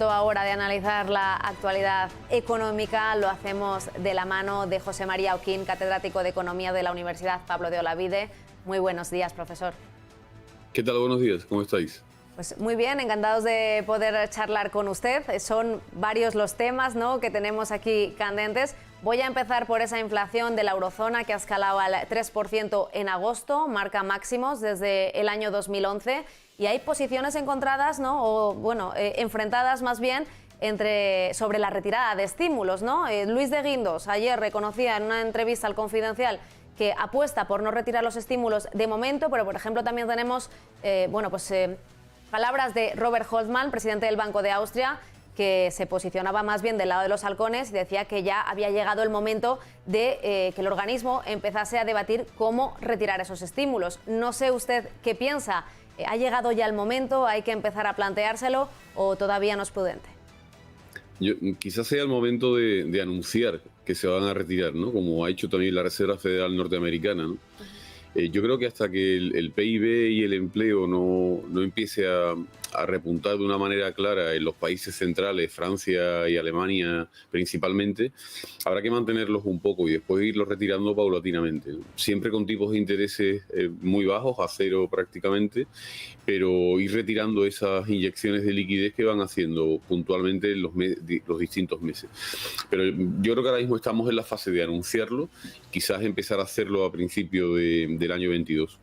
Ahora de analizar la actualidad económica lo hacemos de la mano de José María Oquín, catedrático de Economía de la Universidad Pablo de Olavide. Muy buenos días, profesor. ¿Qué tal? Buenos días, ¿cómo estáis? Pues muy bien, encantados de poder charlar con usted. Son varios los temas, ¿no?, que tenemos aquí candentes. Voy a empezar por esa inflación de la eurozona que ha escalado al 3% en agosto, marca máximos desde el año 2011. Y hay posiciones encontradas, ¿no?, o bueno, enfrentadas más bien sobre la retirada de estímulos, ¿no? Luis de Guindos ayer reconocía en una entrevista al Confidencial que apuesta por no retirar los estímulos de momento, pero por ejemplo también tenemos palabras de Robert Holzmann, presidente del Banco de Austria, que se posicionaba más bien del lado de los halcones y decía que ya había llegado el momento de que el organismo empezase a debatir cómo retirar esos estímulos. No sé usted qué piensa. ¿Ha llegado ya el momento? ¿Hay que empezar a planteárselo o todavía no es prudente? Quizás sea el momento de anunciar que se van a retirar, ¿no? Como ha hecho también la Reserva Federal norteamericana, ¿no? Yo creo que hasta que el PIB y el empleo no empiece a repuntar de una manera clara en los países centrales, Francia y Alemania principalmente, habrá que mantenerlos un poco y después irlos retirando paulatinamente, ¿no? Siempre con tipos de intereses muy bajos, a cero prácticamente, pero ir retirando esas inyecciones de liquidez que van haciendo puntualmente en los distintos meses. Pero yo creo que ahora mismo estamos en la fase de anunciarlo, quizás empezar a hacerlo a principio del año 22.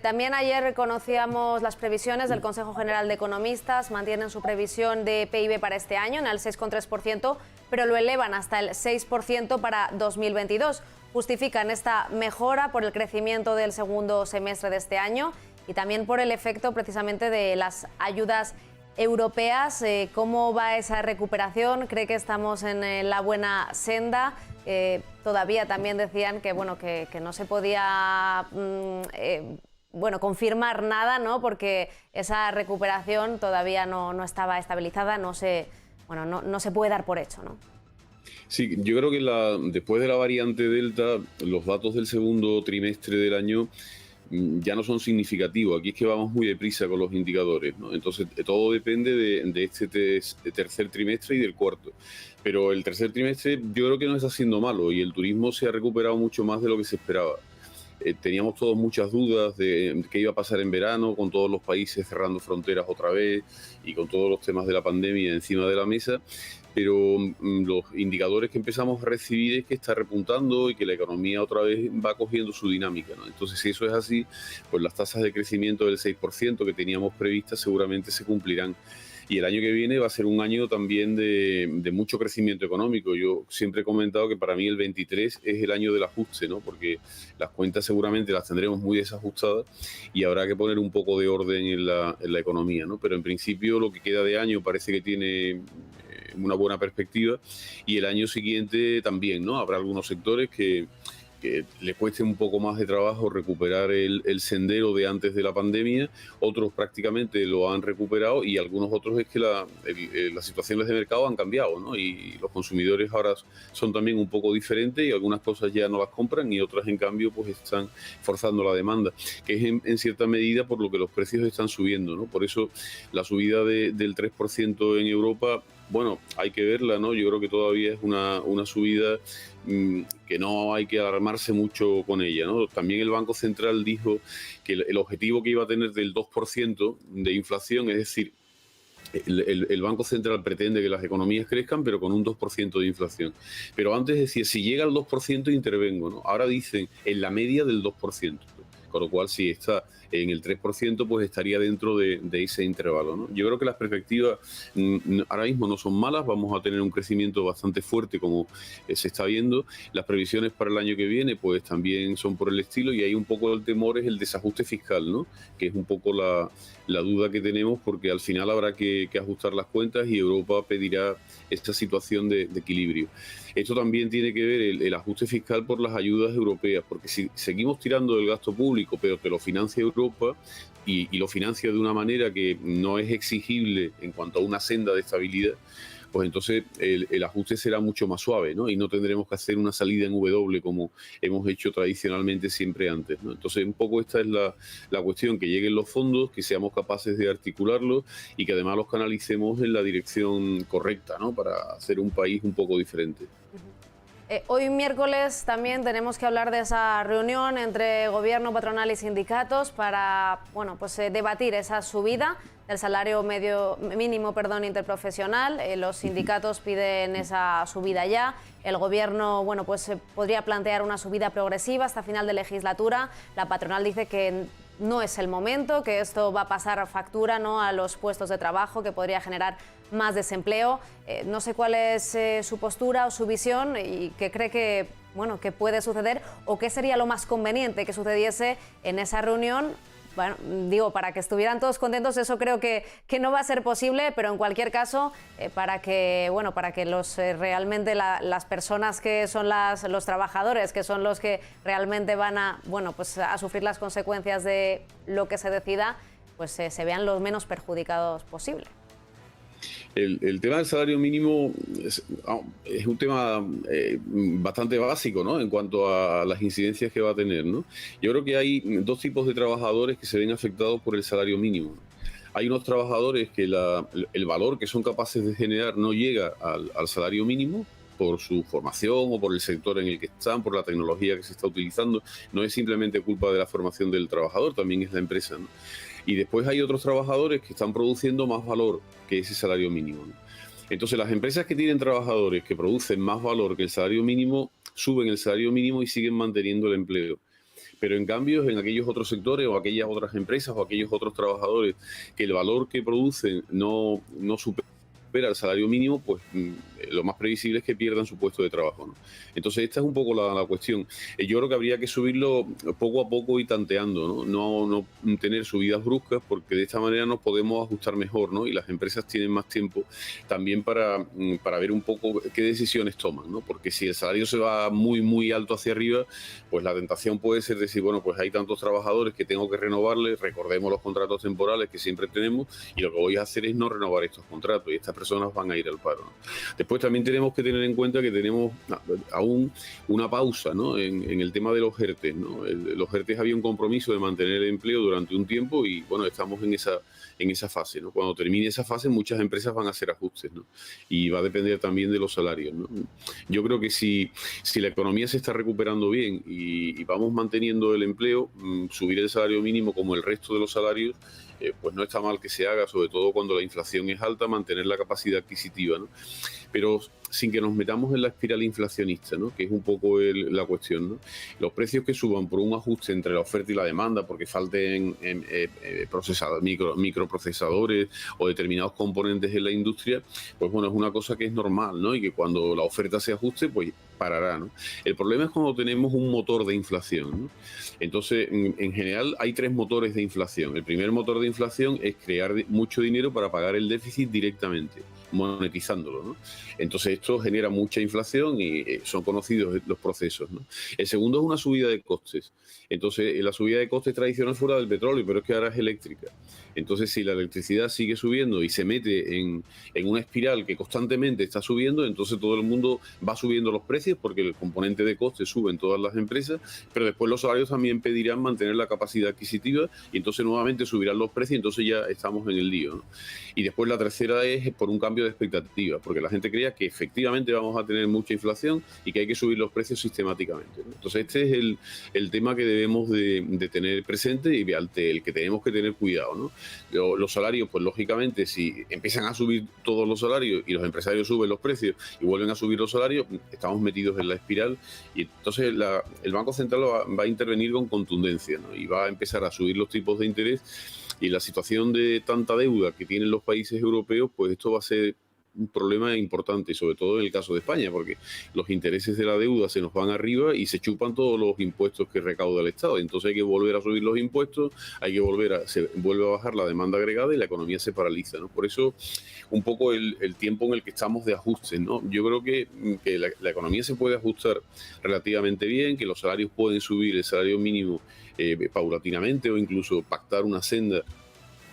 También ayer conocíamos las previsiones del Consejo General de Economistas. Mantienen su previsión de PIB para este año en el 6,3%, pero lo elevan hasta el 6% para 2022. Justifican esta mejora por el crecimiento del segundo semestre de este año y también por el efecto precisamente de las ayudas europeas. ¿Cómo va esa recuperación? ¿Cree que estamos en la buena senda? Todavía también decían que no se podía confirmar nada, ¿no?, porque esa recuperación todavía no estaba estabilizada, no se puede dar por hecho, ¿no? Sí, yo creo que después de la variante Delta, los datos del segundo trimestre del año ya no son significativos. Aquí es que vamos muy deprisa con los indicadores, ¿no? Entonces todo depende de este tercer trimestre y del cuarto. Pero el tercer trimestre yo creo que no está siendo malo y el turismo se ha recuperado mucho más de lo que se esperaba. Teníamos todos muchas dudas de qué iba a pasar en verano, con todos los países cerrando fronteras otra vez y con todos los temas de la pandemia encima de la mesa, pero los indicadores que empezamos a recibir es que está repuntando y que la economía otra vez va cogiendo su dinámica, ¿no? Entonces, si eso es así, pues las tasas de crecimiento del 6% que teníamos previstas seguramente se cumplirán. Y el año que viene va a ser un año también de mucho crecimiento económico. Yo siempre he comentado que para mí el 23 es el año del ajuste, ¿no? Porque las cuentas seguramente las tendremos muy desajustadas y habrá que poner un poco de orden en la economía, ¿no? Pero en principio lo que queda de año parece que tiene una buena perspectiva y el año siguiente también, ¿no? Habrá algunos sectores que le cueste un poco más de trabajo recuperar el sendero de antes de la pandemia, otros prácticamente lo han recuperado y algunos otros es que las situaciones de mercado han cambiado, ¿no? Y los consumidores ahora son también un poco diferentes y algunas cosas ya no las compran y otras en cambio pues están forzando la demanda, que es en cierta medida por lo que los precios están subiendo, ¿no? Por eso la subida del 3% en Europa, bueno, hay que verla, ¿no? Yo creo que todavía es una subida que no hay que alarmarse mucho con ella, ¿no? También el Banco Central dijo que el objetivo que iba a tener del 2% de inflación, es decir, el Banco Central pretende que las economías crezcan, pero con un 2% de inflación. Pero antes decía, si llega al 2% intervengo, ¿no? Ahora dicen en la media del 2%. Con lo cual, si está en el 3%, pues estaría dentro de ese intervalo, ¿no? Yo creo que las perspectivas ahora mismo no son malas, vamos a tener un crecimiento bastante fuerte como se está viendo. Las previsiones para el año que viene pues también son por el estilo y ahí un poco el temor es el desajuste fiscal, ¿no? Que es un poco la duda que tenemos porque al final habrá que ajustar las cuentas y Europa pedirá esta situación de equilibrio. Esto también tiene que ver el ajuste fiscal por las ayudas europeas, porque si seguimos tirando del gasto público, pero te lo financia Europa y lo financia de una manera que no es exigible en cuanto a una senda de estabilidad, pues entonces el ajuste será mucho más suave, ¿no? Y no tendremos que hacer una salida en W como hemos hecho tradicionalmente siempre antes, ¿no? Entonces, un poco esta es la cuestión, que lleguen los fondos, que seamos capaces de articularlos y que además los canalicemos en la dirección correcta, ¿no? Para hacer un país un poco diferente. Hoy miércoles también tenemos que hablar de esa reunión entre gobierno, patronal y sindicatos para debatir esa subida del salario mínimo interprofesional. Los sindicatos piden esa subida ya. El gobierno podría plantear una subida progresiva hasta final de legislatura. La patronal dice que no es el momento, que esto va a pasar factura, ¿no?, a los puestos de trabajo, que podría generar más desempleo. No sé cuál es su postura o su visión y qué cree que puede suceder o qué sería lo más conveniente que sucediese en esa reunión. Bueno, digo, para que estuvieran todos contentos, eso creo que no va a ser posible, pero en cualquier caso, para que realmente las personas que son los trabajadores, que son los que realmente van a sufrir las consecuencias de lo que se decida, pues se vean los menos perjudicados posible. El tema del salario mínimo es un tema bastante básico, ¿no?, en cuanto a las incidencias que va a tener, ¿no? Yo creo que hay dos tipos de trabajadores que se ven afectados por el salario mínimo. Hay unos trabajadores que el valor que son capaces de generar no llega al salario mínimo por su formación o por el sector en el que están, por la tecnología que se está utilizando. No es simplemente culpa de la formación del trabajador, también es la empresa, ¿no? Y después hay otros trabajadores que están produciendo más valor que ese salario mínimo, ¿no? Entonces, las empresas que tienen trabajadores que producen más valor que el salario mínimo, suben el salario mínimo y siguen manteniendo el empleo. Pero en cambio, en aquellos otros sectores o aquellas otras empresas o aquellos otros trabajadores que el valor que producen no supera el salario mínimo, pues lo más previsible es que pierdan su puesto de trabajo, ¿no? Entonces, esta es un poco la cuestión. Yo creo que habría que subirlo poco a poco y tanteando, ¿no? No tener subidas bruscas, porque de esta manera nos podemos ajustar mejor, ¿no? Y las empresas tienen más tiempo también para ver un poco qué decisiones toman, ¿no? Porque si el salario se va muy, muy alto hacia arriba, pues la tentación puede ser decir, bueno, pues hay tantos trabajadores que tengo que renovarles, recordemos los contratos temporales que siempre tenemos, y lo que voy a hacer es no renovar estos contratos, y estas personas van a ir al paro, ¿no? Después también tenemos que tener en cuenta que tenemos aún una pausa, ¿no?, en el tema de los ERTE, ¿no? Los ERTE había un compromiso de mantener el empleo durante un tiempo y, bueno, estamos en esa fase, ¿no? Cuando termine esa fase, muchas empresas van a hacer ajustes, ¿no? Y va a depender también de los salarios, ¿no? Yo creo que si la economía se está recuperando bien y vamos manteniendo el empleo, subir el salario mínimo como el resto de los salarios, pues no está mal que se haga, sobre todo cuando la inflación es alta, mantener la capacidad adquisitiva, ¿no? Pero sin que nos metamos en la espiral inflacionista, ¿no?, que es un poco la cuestión, ¿no? Los precios que suban por un ajuste entre la oferta y la demanda, porque falten microprocesadores o determinados componentes en la industria, pues bueno, es una cosa que es normal, ¿no? Y que cuando la oferta se ajuste, pues parará, ¿no? El problema es cuando tenemos un motor de inflación, ¿no? Entonces, en general, hay tres motores de inflación. El primer motor de inflación es crear mucho dinero para pagar el déficit directamente, monetizándolo, ¿no? Entonces, esto genera mucha inflación y son conocidos los procesos, ¿no? El segundo es una subida de costes. Entonces, la subida de costes tradicional fuera del petróleo, pero es que ahora es eléctrica. Entonces, si la electricidad sigue subiendo y se mete en una espiral que constantemente está subiendo, entonces todo el mundo va subiendo los precios porque el componente de costes sube en todas las empresas, pero después los salarios también pedirán mantener la capacidad adquisitiva y entonces nuevamente subirán los precios y entonces ya estamos en el lío, ¿no? Y después la tercera es por un cambio de expectativas, porque la gente creía que efectivamente vamos a tener mucha inflación y que hay que subir los precios sistemáticamente, ¿no? Entonces este es el tema que debemos de tener presente y ante el que tenemos que tener cuidado, ¿no? Los salarios, pues lógicamente, si empiezan a subir todos los salarios y los empresarios suben los precios y vuelven a subir los salarios, estamos metidos en la espiral y entonces el Banco Central va a intervenir con contundencia, ¿no? Y va a empezar a subir los tipos de interés, y la situación de tanta deuda que tienen los países europeos, pues esto va a ser un problema importante, sobre todo en el caso de España, porque los intereses de la deuda se nos van arriba y se chupan todos los impuestos que recauda el Estado. Entonces hay que volver a subir los impuestos, se vuelve a bajar la demanda agregada y la economía se paraliza, ¿no? Por eso un poco el tiempo en el que estamos de ajustes, ¿no? Yo creo que la economía se puede ajustar relativamente bien, que los salarios pueden subir el salario mínimo paulatinamente o incluso pactar una senda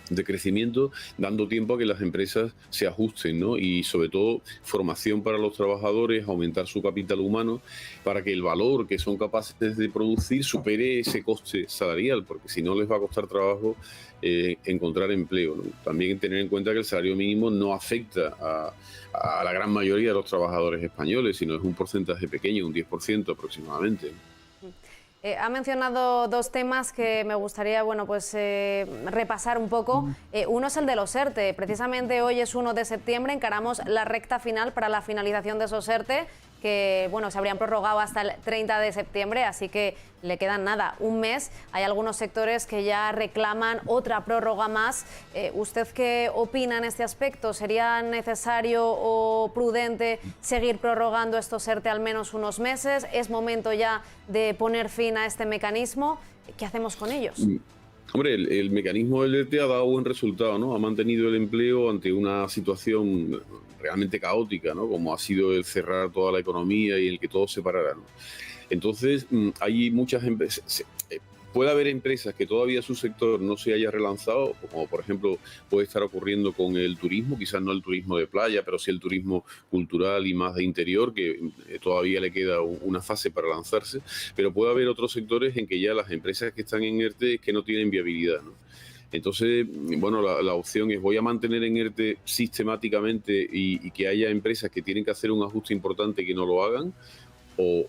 de crecimiento, dando tiempo a que las empresas se ajusten, ¿no? Y sobre todo formación para los trabajadores, aumentar su capital humano para que el valor que son capaces de producir supere ese coste salarial, porque si no les va a costar trabajo encontrar empleo, ¿no? También tener en cuenta que el salario mínimo no afecta a la gran mayoría de los trabajadores españoles, sino es un porcentaje pequeño, un 10% aproximadamente. Ha mencionado dos temas que me gustaría repasar un poco. Uno es el de los ERTE. Precisamente hoy es 1 de septiembre, encaramos la recta final para la finalización de esos ERTE, que se habrían prorrogado hasta el 30 de septiembre, así que le quedan nada, un mes. Hay algunos sectores que ya reclaman otra prórroga más. ¿Usted qué opina en este aspecto? ¿Sería necesario o prudente seguir prorrogando estos ERTE al menos unos meses? ¿Es momento ya de poner fin a este mecanismo? ¿Qué hacemos con ellos? Hombre, el mecanismo del ERTE ha dado buen resultado, ¿no? Ha mantenido el empleo ante una situación realmente caótica, ¿no? Como ha sido el cerrar toda la economía y el que todo se parara, ¿no? Entonces, hay muchas empresas. Puede haber empresas que todavía su sector no se haya relanzado, como por ejemplo puede estar ocurriendo con el turismo, quizás no el turismo de playa, pero sí el turismo cultural y más de interior, que todavía le queda una fase para lanzarse, pero puede haber otros sectores en que ya las empresas que están en ERTE es que no tienen viabilidad, ¿no? Entonces, bueno, la opción es: voy a mantener en ERTE sistemáticamente y que haya empresas que tienen que hacer un ajuste importante que no lo hagan, o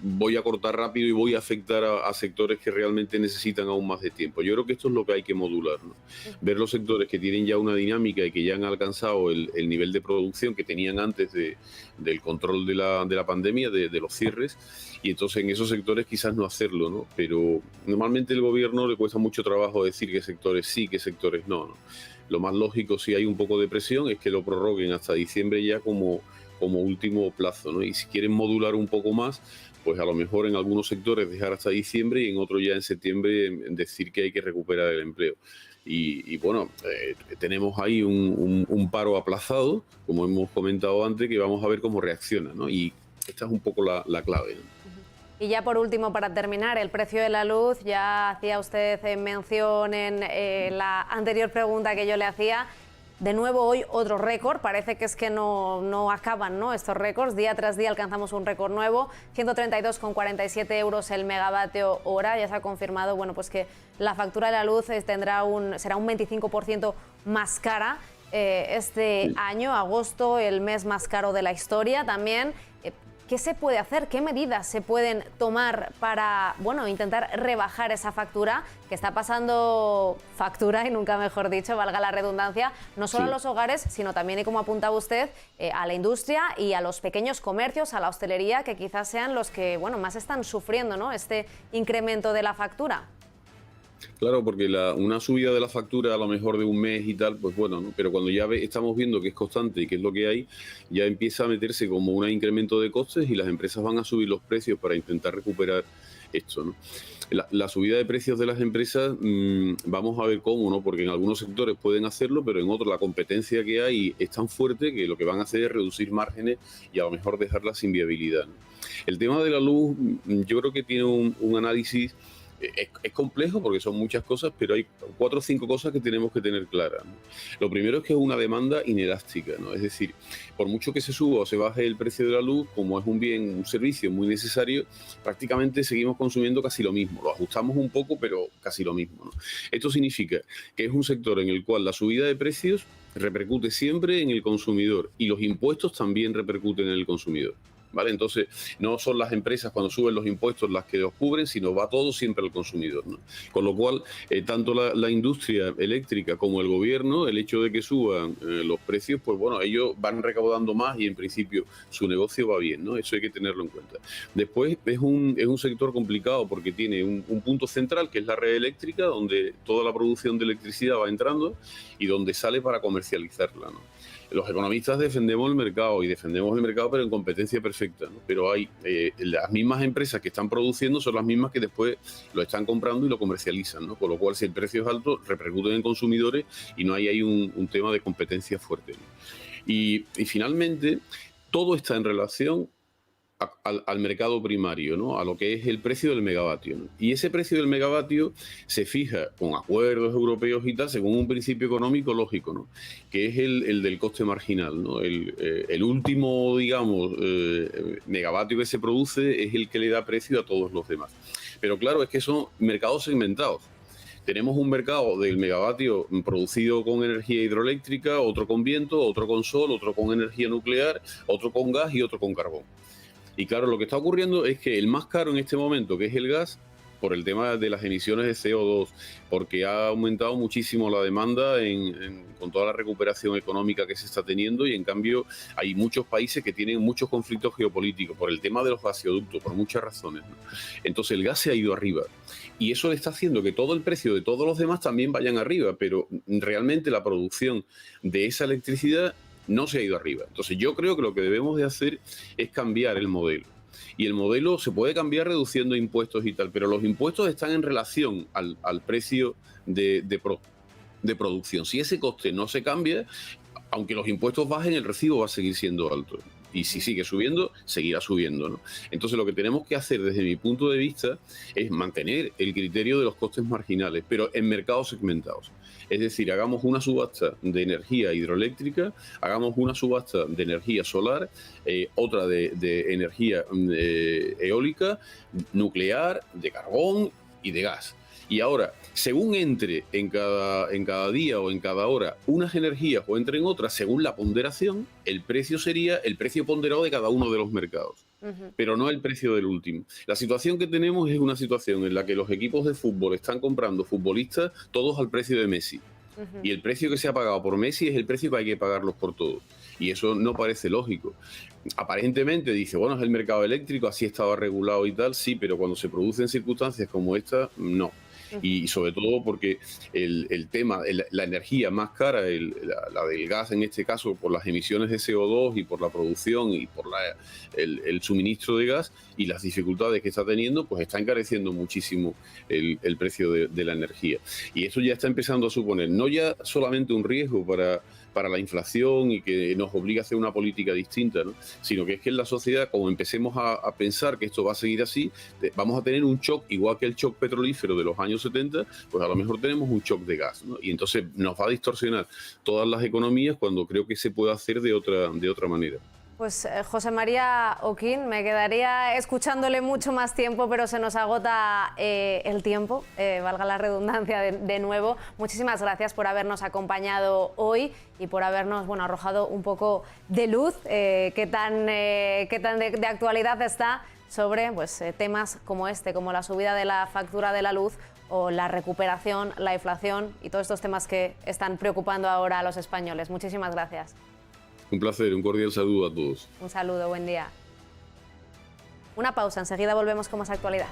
voy a cortar rápido y voy a afectar a sectores que realmente necesitan aún más de tiempo. Yo creo que esto es lo que hay que modular, ¿no? Ver los sectores que tienen ya una dinámica y que ya han alcanzado el nivel de producción que tenían antes del control de la pandemia, de los cierres, y entonces en esos sectores quizás no hacerlo, ¿no? Pero normalmente el gobierno le cuesta mucho trabajo decir qué sectores sí, qué sectores no, ¿no? Lo más lógico, si hay un poco de presión, es que lo prorroguen hasta diciembre ya como último plazo, ¿no? Y si quieren modular un poco más, pues a lo mejor en algunos sectores dejar hasta diciembre y en otros ya en septiembre decir que hay que recuperar el empleo. Y bueno, tenemos ahí un paro aplazado, como hemos comentado antes, que vamos a ver cómo reacciona, ¿no? Y esta es un poco la clave, ¿no? Y ya por último, para terminar, el precio de la luz. Ya hacía usted mención en la anterior pregunta que yo le hacía. De nuevo hoy otro récord, parece que es que no acaban, ¿no?, estos récords. Día tras día alcanzamos un récord nuevo, 132,47 euros el megavatio hora. Ya se ha confirmado, pues que la factura de la luz será un 25% más cara este año, agosto, el mes más caro de la historia también. ¿Qué se puede hacer? ¿Qué medidas se pueden tomar para, intentar rebajar esa factura, que está pasando factura, y nunca mejor dicho, valga la redundancia, no solo a los hogares, sino también, y como apuntaba usted, a la industria y a los pequeños comercios, a la hostelería, que quizás sean los que, más están sufriendo, ¿no?, este incremento de la factura? Claro, porque una subida de la factura a lo mejor de un mes y tal, pues bueno, ¿no? Pero cuando ya estamos viendo que es constante y que es lo que hay, ya empieza a meterse como un incremento de costes y las empresas van a subir los precios para intentar recuperar esto, ¿no? La subida de precios de las empresas, vamos a ver cómo, ¿no? Porque en algunos sectores pueden hacerlo, pero en otros la competencia que hay es tan fuerte que lo que van a hacer es reducir márgenes y a lo mejor dejarlas sin viabilidad, ¿no? El tema de la luz, yo creo que tiene un análisis. Es complejo porque son muchas cosas, pero hay 4 o 5 cosas que tenemos que tener claras, ¿no? Lo primero es que es una demanda inelástica, ¿no? Es decir, por mucho que se suba o se baje el precio de la luz, como es un servicio muy necesario, prácticamente seguimos consumiendo casi lo mismo. Lo ajustamos un poco, pero casi lo mismo, ¿no? Esto significa que es un sector en el cual la subida de precios repercute siempre en el consumidor y los impuestos también repercuten en el consumidor, ¿vale? Entonces, no son las empresas cuando suben los impuestos las que los cubren, sino va todo siempre al consumidor, ¿no? Con lo cual, tanto la industria eléctrica como el gobierno, el hecho de que suban los precios, pues bueno, ellos van recaudando más y en principio su negocio va bien, ¿no? Eso hay que tenerlo en cuenta. Después, es un sector complicado porque tiene un punto central, que es la red eléctrica, donde toda la producción de electricidad va entrando y donde sale para comercializarla, ¿no? Los economistas defendemos el mercado y defendemos el mercado, pero en competencia perfecta, ¿no? Pero hay las mismas empresas que están produciendo son las mismas que después lo están comprando y lo comercializan, ¿no? Con lo cual, si el precio es alto, repercute en consumidores y no hay ahí un tema de competencia fuerte, ¿no? Y finalmente, todo está en relación al mercado primario, ¿no? A lo que es el precio del megavatio, ¿no? Y ese precio del megavatio se fija con acuerdos europeos y tal, según un principio económico lógico, ¿no? Que es el del coste marginal, ¿no? El último, digamos, megavatio que se produce es el que le da precio a todos los demás. Pero claro, es que son mercados segmentados. Tenemos un mercado del megavatio producido con energía hidroeléctrica, otro con viento, otro con sol, otro con energía nuclear, otro con gas y otro con carbón. Y claro, lo que está ocurriendo es que el más caro en este momento, que es el gas, por el tema de las emisiones de CO2, porque ha aumentado muchísimo la demanda con toda la recuperación económica que se está teniendo, y en cambio hay muchos países que tienen muchos conflictos geopolíticos por el tema de los gasoductos, por muchas razones, ¿no? Entonces el gas se ha ido arriba y eso le está haciendo que todo el precio de todos los demás también vayan arriba, pero realmente la producción de esa electricidad no se ha ido arriba. Entonces yo creo que lo que debemos de hacer es cambiar el modelo. Y el modelo se puede cambiar reduciendo impuestos y tal, pero los impuestos están en relación al precio de producción. Si ese coste no se cambia, aunque los impuestos bajen, el recibo va a seguir siendo alto. Y si sigue subiendo, seguirá subiendo, ¿no? Entonces lo que tenemos que hacer desde mi punto de vista es mantener el criterio de los costes marginales, pero en mercados segmentados. Es decir, hagamos una subasta de energía hidroeléctrica, hagamos una subasta de energía solar, otra de energía eólica, nuclear, de carbón y de gas. Y ahora, según entre en cada día o en cada hora unas energías o entre en otras, según la ponderación, el precio sería el precio ponderado de cada uno de los mercados, pero no el precio del último. La situación que tenemos es una situación en la que los equipos de fútbol están comprando futbolistas todos al precio de Messi. Y el precio que se ha pagado por Messi es el precio que hay que pagarlos por todos. Y eso no parece lógico. Aparentemente dice, bueno, es el mercado eléctrico, así estaba regulado y tal, sí, pero cuando se producen circunstancias como esta, no. Y sobre todo porque el tema, la energía más cara, la del gas en este caso, por las emisiones de CO2 y por la producción y por el suministro de gas y las dificultades que está teniendo, pues está encareciendo muchísimo el precio de la energía. Y eso ya está empezando a suponer no ya solamente un riesgo para la inflación y que nos obliga a hacer una política distinta, ¿no? Sino que es que en la sociedad, como empecemos a pensar que esto va a seguir así, vamos a tener un shock, igual que el shock petrolífero de los años 70, pues a lo mejor tenemos un shock de gas, ¿no? Y entonces nos va a distorsionar todas las economías cuando creo que se puede hacer de otra manera. Pues José María Oquín, me quedaría escuchándole mucho más tiempo, pero se nos agota el tiempo, valga la redundancia de nuevo. Muchísimas gracias por habernos acompañado hoy y por habernos arrojado un poco de luz, qué tan de actualidad está sobre temas como este, como la subida de la factura de la luz o la recuperación, la inflación y todos estos temas que están preocupando ahora a los españoles. Muchísimas gracias. Un placer, un cordial saludo a todos. Un saludo, buen día. Una pausa, enseguida volvemos con más actualidad.